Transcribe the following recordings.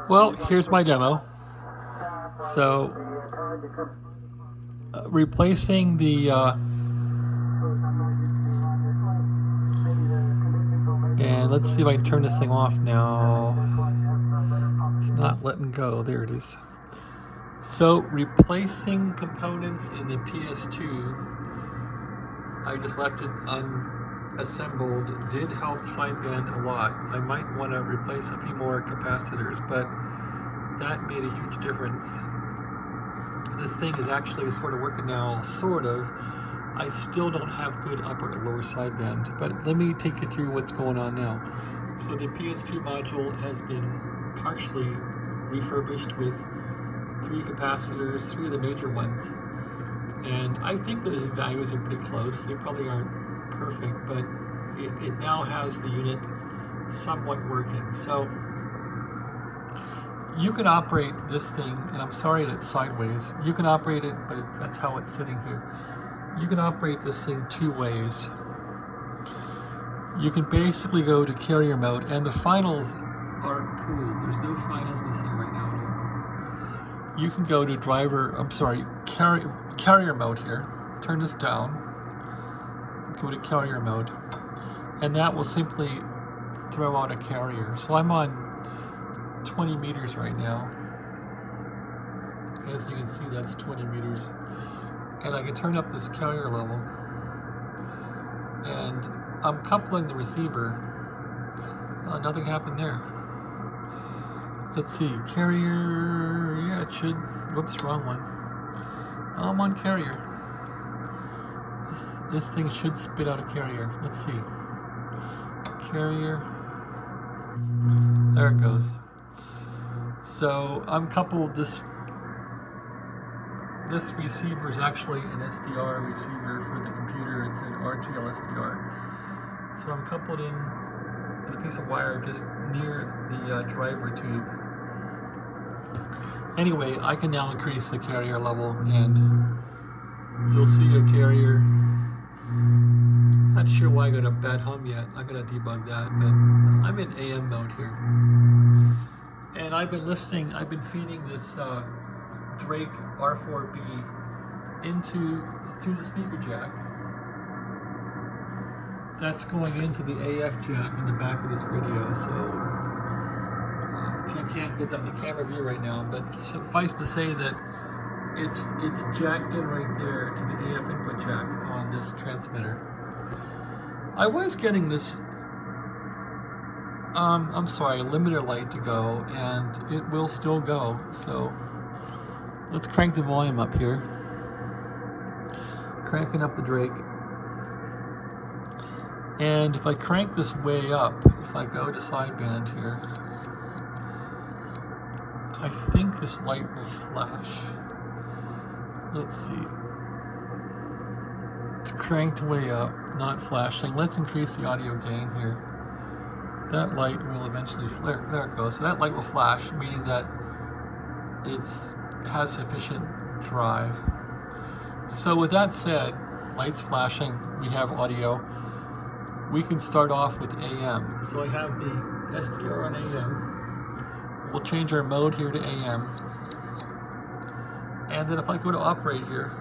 Well, here's my demo. So, replacing the and let's see if I can turn this thing off now. It's not letting go. There it is. So, replacing components in the PS2, I just left it unassembled, did help sideband a lot. I might want to replace a few more capacitors, but that made a huge difference. This thing is actually sort of working now, sort of. I still don't have good upper and lower sideband, but let me take you through what's going on now. So the PS2 module has been partially refurbished with 3 capacitors, 3 of the major ones. And I think those values are pretty close. They probably aren't perfect, but it now has the unit somewhat working. So you can operate this thing, and I'm sorry that it's sideways. You can operate it, but that's how it's sitting here. You can operate this thing 2 ways. You can basically go to carrier mode, and the finals are pulled. There's no finals in this thing right now at all. You can go to carrier mode here. Turn this down. Go to carrier mode, and that will simply throw out a carrier. So I'm on 20 meters right now. As you can see, that's 20 meters. And I can turn up this carrier level, and I'm coupling the receiver. Nothing happened there. Let's see, carrier, yeah, it should, whoops, wrong one. I'm on carrier. This thing should spit out a carrier. Let's see. Carrier. There it goes. So I'm coupled, this receiver is actually an SDR receiver for the computer. It's an RTL SDR. So I'm coupled in with a piece of wire just near the driver tube. Anyway, I can now increase the carrier level, and you'll see a carrier. Not sure why I got a bad hum yet. I gotta debug that, but I'm in AM mode here. And I've been feeding this Drake R4B through the speaker jack. That's going into the AF jack in the back of this radio, so I can't get that in the camera view right now, but suffice to say that it's jacked in right there to the AF input jack on this transmitter. I was getting this limiter light to go, and it will still go, so let's crank the volume up here. Cranking up the Drake. And if I crank this way up, if I go to sideband here, I think this light will flash. Let's see. It's cranked way up, not flashing. Let's increase the audio gain here. That light will eventually flare. There it goes. So that light will flash, meaning that it has sufficient drive. So with that said, lights flashing, we have audio. We can start off with AM. So I have the SDR on AM. We'll change our mode here to AM. And then if I go to operate here,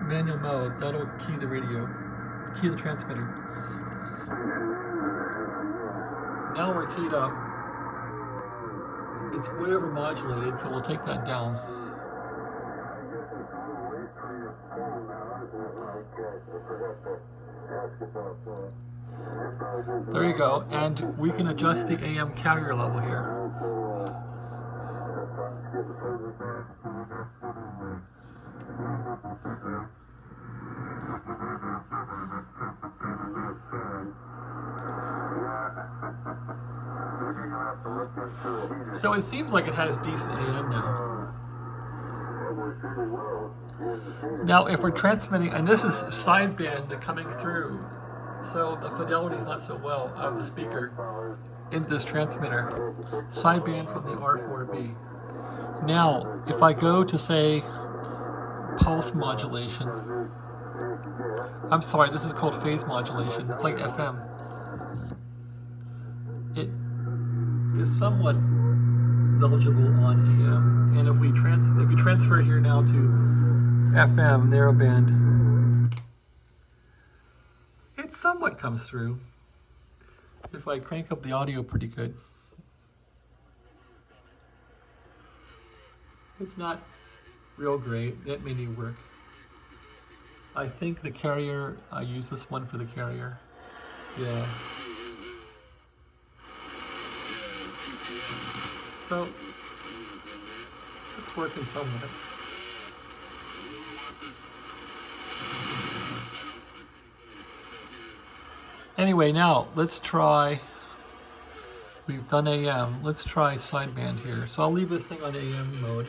manual mode, that'll key the radio, key the transmitter. Now we're keyed up. It's way over modulated, so we'll take that down. There you go, and we can adjust the AM carrier level here. So it seems like it has decent AM now. Now if we're transmitting, and this is sideband coming through, so the fidelity is not so well out of the speaker into this transmitter, sideband from the R4B. Now if I go to say pulse modulation, I'm sorry, this is called phase modulation, it's like FM. is somewhat eligible on AM, and if you transfer here now to FM narrowband, it somewhat comes through if I crank up the audio pretty good. It's not real great. That may need work. I think the carrier, I use this one for the carrier. Yeah. So, it's working somewhat. Anyway, now let's try, we've done AM, let's try sideband here. So I'll leave this thing on AM mode,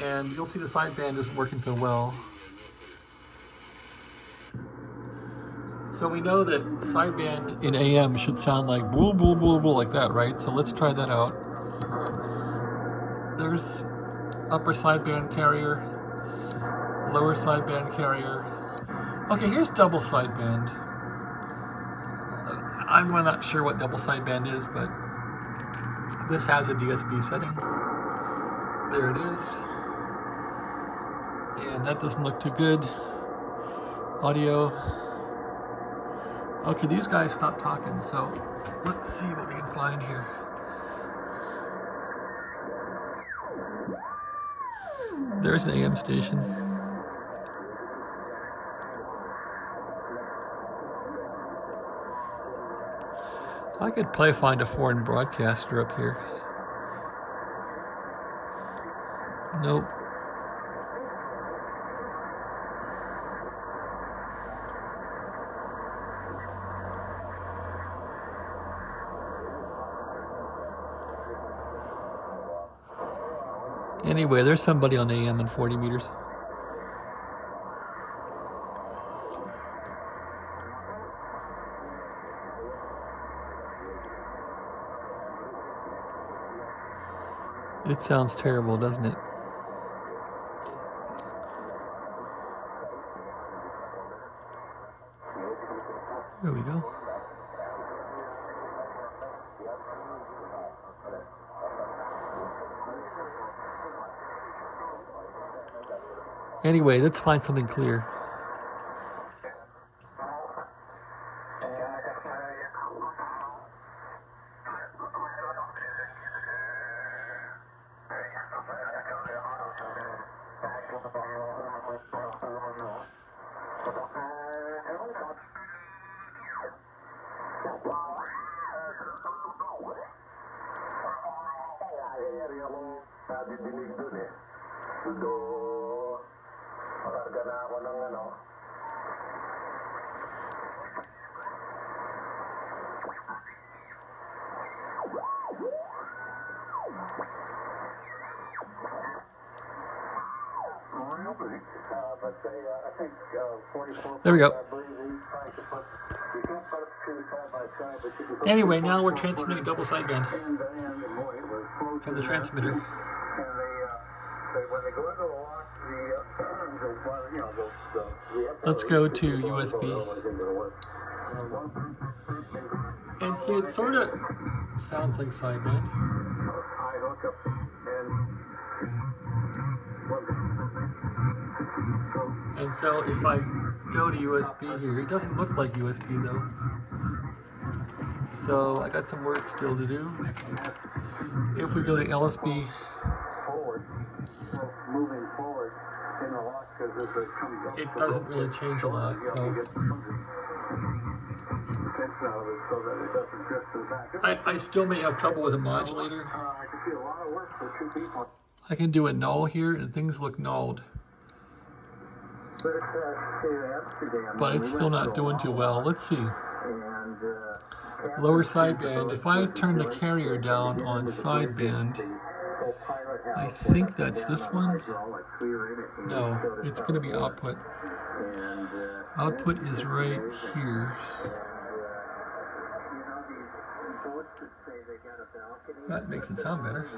and you'll see the sideband isn't working so well. So we know that sideband in AM should sound like boo boo boo boo like that, right? So let's try that out. There's upper sideband carrier, lower sideband carrier. Okay, here's double sideband. I'm not sure what double sideband is, but this has a DSB setting. There it is. And that doesn't look too good. Audio. Okay, these guys stopped talking, so let's see what we can find here. There's an AM station. I could probably find a foreign broadcaster up here. Nope. Anyway, there's somebody on AM in 40 meters. It sounds terrible, doesn't it? There we go. Anyway, let's find something clear. There we go. Anyway, now we're transmitting double sideband from the transmitter. Let's go to USB. And see, it sort of sounds like sideband. And so if I go to USB here, it doesn't look like USB though. So I got some work still to do. If we go to LSB, it doesn't really change a lot. So I still may have trouble with a modulator. I can do a null here and things look nulled. But it's still not doing too well. Let's see. Lower sideband. If I turn the carrier down on sideband, I think that's this one. No, it's going to be output. Output is right here. That makes it sound better.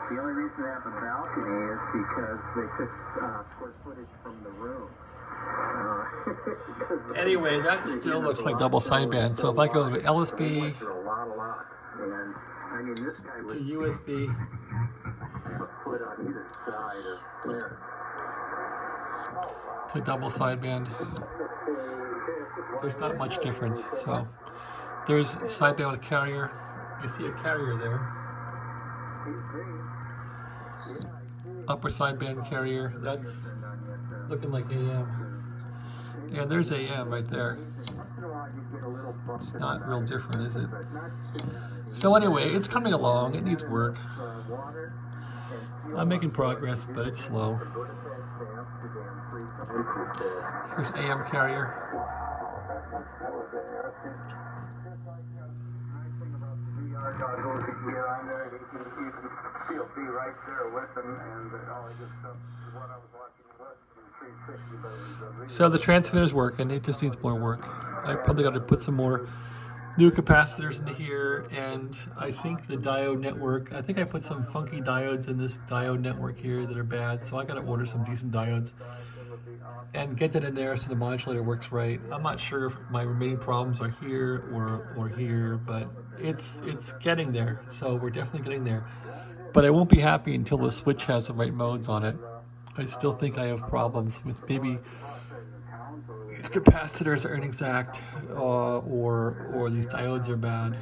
The only reason they have a balcony is because they took square footage from the room. Anyway, that still looks like double sideband. So if I go to LSB, to USB. Split on either side of there. To double sideband. There's not much difference. So there's sideband with carrier. You see a carrier there. Upper sideband carrier. That's looking like AM. Yeah, there's AM right there. It's not real different, is it? So anyway, it's coming along. It needs work. I'm making progress, but it's slow. Here's AM carrier. So the transmitter's working. It just needs more work. I probably got to put some more new capacitors into here, and I think the diode network, I think I put some funky diodes in this diode network here that are bad, so I got to order some decent diodes and get that in there so the modulator works right. I'm not sure if my remaining problems are here or here, but it's getting there, so we're definitely getting there. But I won't be happy until the switch has the right modes on it. I still think I have problems with maybe these capacitors are inexact, or these diodes are bad.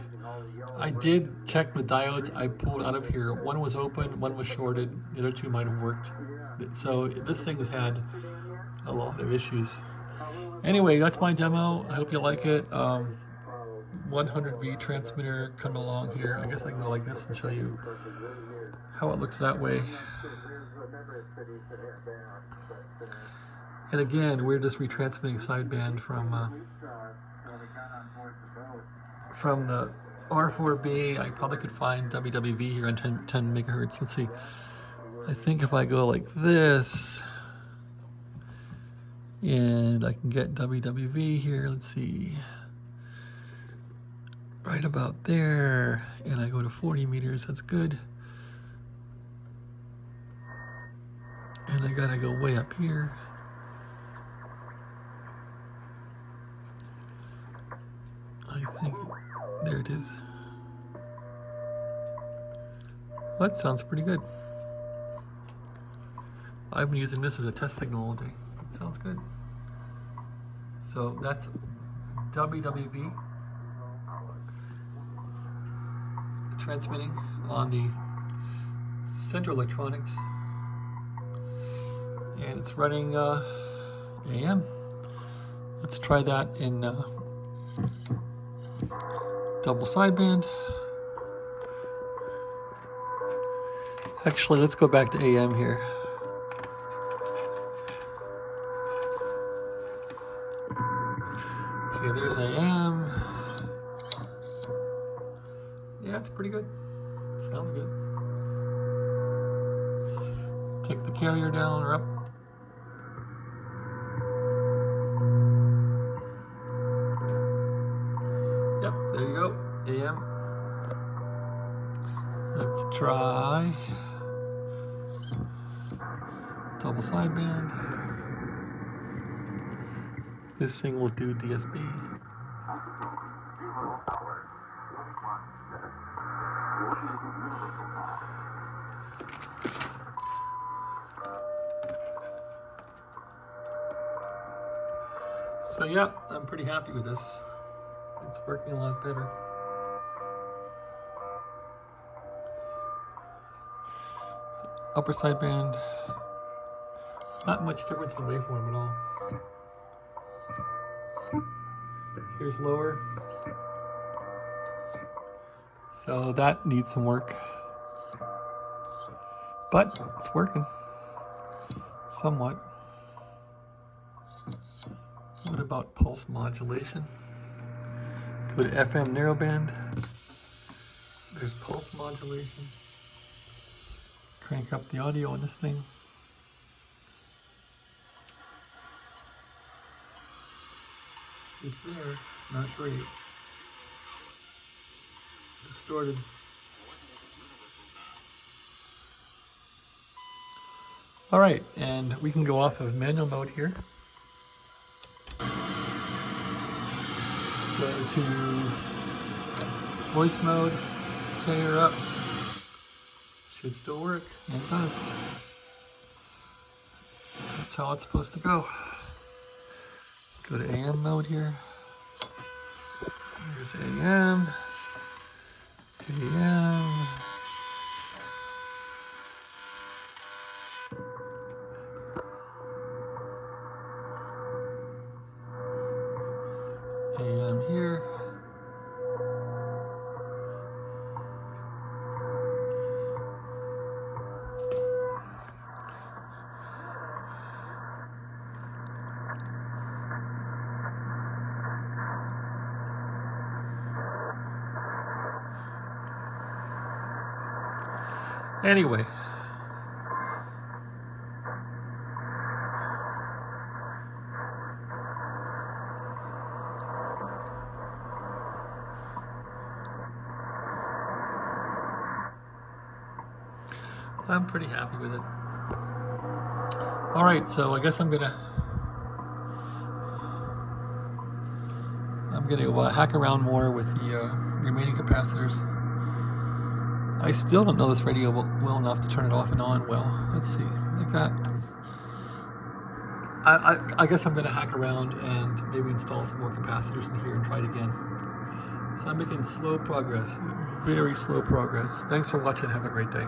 I did check the diodes I pulled out of here. One was open, one was shorted, the other two might have worked. So this thing has had a lot of issues. Anyway, that's my demo. I hope you like it. 100V transmitter coming along here. I guess I can go like this and show you how it looks that way. And again, we're just retransmitting sideband from the R4B. I probably could find WWV here on 10 megahertz. Let's see. I think if I go like this, and I can get WWV here, let's see. Right about there, and I go to 40 meters, that's good. And I gotta go way up here. I think, there it is. That sounds pretty good. I've been using this as a test signal all day. It sounds good. So that's WWV transmitting on the Central Electronics, and it's running AM. Let's try that in double sideband. Actually, let's go back to AM here. Okay, there's AM. Yeah, it's pretty good. Sounds good. Take the carrier down or up. Yep, there you go. AM. Let's try double sideband. This thing will do DSB. So yeah, I'm pretty happy with this. It's working a lot better. Upper sideband, not much difference in waveform at all. Here's lower. So that needs some work. But it's working. Somewhat. What about pulse modulation? Go to FM narrowband. There's pulse modulation. Crank up the audio on this thing. It's there, not great. Distorted. All right, and we can go off of manual mode here. Go to voice mode, carrier up. Should still work. And it does. That's how it's supposed to go. Go to AM mode here. Here's AM. AM. AM here. Anyway, I'm pretty happy with it. All right, so I guess I'm gonna hack around more with the remaining capacitors. I still don't know this radio well enough to turn it off and on well. Let's see, like that. I guess I'm gonna hack around and maybe install some more capacitors in here and try it again. So I'm making slow progress, very slow progress. Thanks for watching, have a great day.